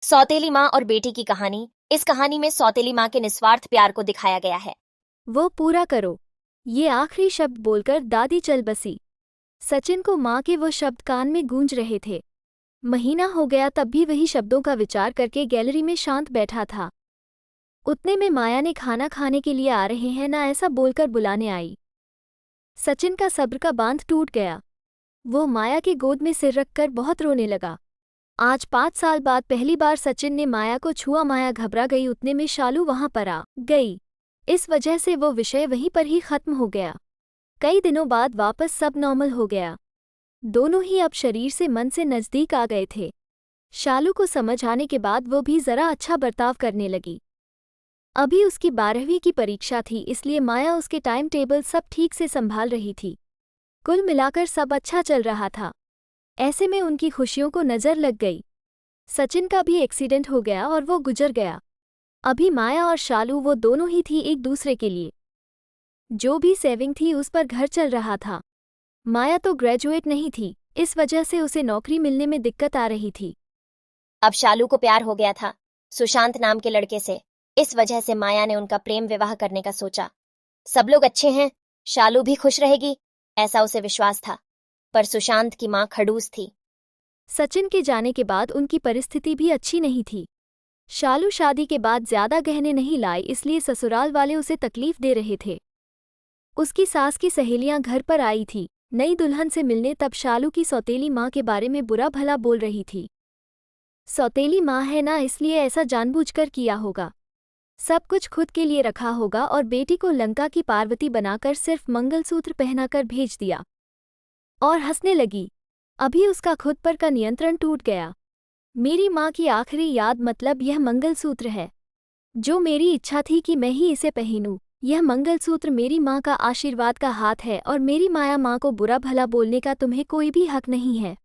सौतेली माँ और बेटी की कहानी। इस कहानी में सौतेली माँ के निस्वार्थ प्यार को दिखाया गया है। वो पूरा करो, ये आखिरी शब्द बोलकर दादी चल बसी। सचिन को माँ के वो शब्द कान में गूंज रहे थे। महीना हो गया तब भी वही शब्दों का विचार करके गैलरी में शांत बैठा था। उतने में माया ने खाना खाने के लिए आ रहे हैं ना ऐसा बोलकर बुलाने आई। सचिन का सब्र का बांध टूट गया। वो माया की गोद में सिर रखकर बहुत रोने लगा। आज 5 साल बाद पहली बार सचिन ने माया को छुआ। माया घबरा गई। उतने में शालू वहां पर आ गई। इस वजह से वो विषय वहीं पर ही खत्म हो गया। कई दिनों बाद वापस सब नॉर्मल हो गया। दोनों ही अब शरीर से मन से नजदीक आ गए थे। शालू को समझ आने के बाद वो भी जरा अच्छा बर्ताव करने लगी। अभी उसकी 12वीं की परीक्षा थी, इसलिए माया उसके टाइम टेबल सब ठीक से संभाल रही थी। कुल मिलाकर सब अच्छा चल रहा था। ऐसे में उनकी खुशियों को नजर लग गई। सचिन का भी एक्सीडेंट हो गया और वो गुजर गया। अभी माया और शालू वो दोनों ही थी एक दूसरे के लिए। जो भी सेविंग थी उस पर घर चल रहा था। माया तो ग्रेजुएट नहीं थी, इस वजह से उसे नौकरी मिलने में दिक्कत आ रही थी। अब शालू को प्यार हो गया था सुशांत नाम के लड़के से। इस वजह से माया ने उनका प्रेम विवाह करने का सोचा। सब लोग अच्छे हैं, शालू भी खुश रहेगी, ऐसा उसे विश्वास था। पर सुशांत की माँ खड़ूस थी। सचिन के जाने के बाद उनकी परिस्थिति भी अच्छी नहीं थी। शालू शादी के बाद ज्यादा गहने नहीं लाई, इसलिए ससुराल वाले उसे तकलीफ दे रहे थे। उसकी सास की सहेलियां घर पर आई थी नई दुल्हन से मिलने, तब शालू की सौतेली माँ के बारे में बुरा भला बोल रही थी। सौतेली माँ है ना, इसलिए ऐसा जानबूझकर किया होगा। सब कुछ खुद के लिए रखा होगा और बेटी को लंका की पार्वती बनाकर सिर्फ मंगलसूत्र पहनाकर भेज दिया। और हंसने लगी। अभी उसका खुद पर का नियंत्रण टूट गया। मेरी माँ की आखिरी याद मतलब यह मंगलसूत्र है, जो मेरी इच्छा थी कि मैं ही इसे पहनूं। यह मंगलसूत्र मेरी माँ का आशीर्वाद का हाथ है और मेरी माया माँ को बुरा भला बोलने का तुम्हें कोई भी हक नहीं है।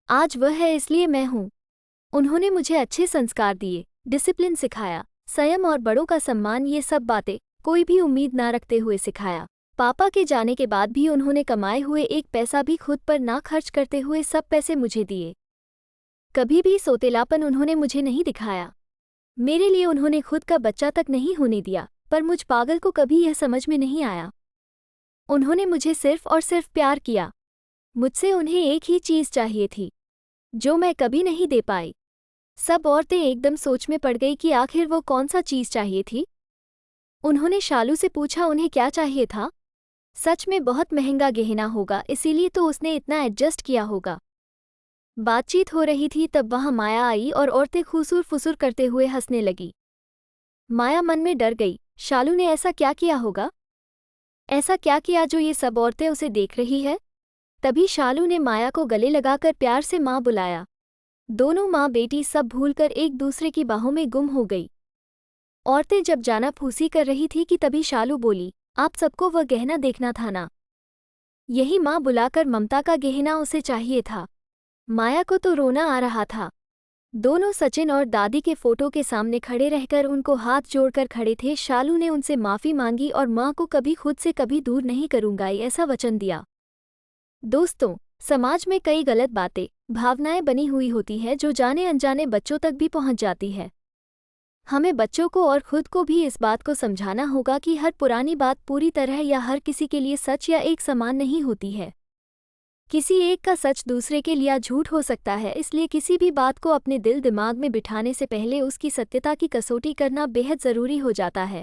आज वह है, इसलिए मैं हूँ। उन्होंने मुझे अच्छे संस्कार दिए, डिसिप्लिन सिखाया, संयम और बड़ों का सम्मान, ये सब बातें कोई भी उम्मीद ना रखते हुए सिखाया। पापा के जाने के बाद भी उन्होंने कमाए हुए एक पैसा भी खुद पर ना खर्च करते हुए सब पैसे मुझे दिए। कभी भी सोतेलापन उन्होंने मुझे नहीं दिखाया। मेरे लिए उन्होंने खुद का बच्चा तक नहीं होने दिया, पर मुझ पागल को कभी यह समझ में नहीं आया। उन्होंने मुझे सिर्फ और सिर्फ प्यार किया। मुझसे उन्हें एक ही चीज़ चाहिए थी, जो मैं कभी नहीं दे पाई। सब औरतें एकदम सोच में पड़ गई कि आखिर वो कौन सा चीज़ चाहिए थी। उन्होंने शालू से पूछा उन्हें क्या चाहिए था। सच में बहुत महंगा गहना होगा, इसीलिए तो उसने इतना एडजस्ट किया होगा। बातचीत हो रही थी तब वहां माया आई और औरतें खुसूर फुसूर करते हुए हंसने लगी। माया मन में डर गई। शालू ने ऐसा क्या किया होगा? ऐसा क्या किया जो ये सब औरतें उसे देख रही है? तभी शालू ने माया को गले लगाकर प्यार से माँ बुलाया। दोनों माँ बेटी सब भूलकर एक दूसरे की बाहों में गुम हो गई। औरतें जब जाना फूसी कर रही थी कि तभी शालू बोली, आप सबको वह गहना देखना था ना? यही माँ बुलाकर ममता का गहना उसे चाहिए था। माया को तो रोना आ रहा था। दोनों सचिन और दादी के फोटो के सामने खड़े रहकर उनको हाथ जोड़कर खड़े थे। शालू ने उनसे माफ़ी मांगी और माँ को कभी खुद से कभी दूर नहीं करूंगा ऐसा वचन दिया। दोस्तों, समाज में कई गलत बातें, भावनाएं बनी हुई होती है जो जाने अनजाने बच्चों तक भी पहुंच जाती है। हमें बच्चों को और खुद को भी इस बात को समझाना होगा कि हर पुरानी बात पूरी तरह या हर किसी के लिए सच या एक समान नहीं होती है। किसी एक का सच दूसरे के लिए झूठ हो सकता है, इसलिए किसी भी बात को अपने दिल दिमाग में बिठाने से पहले उसकी सत्यता की कसौटी करना बेहद ज़रूरी हो जाता है।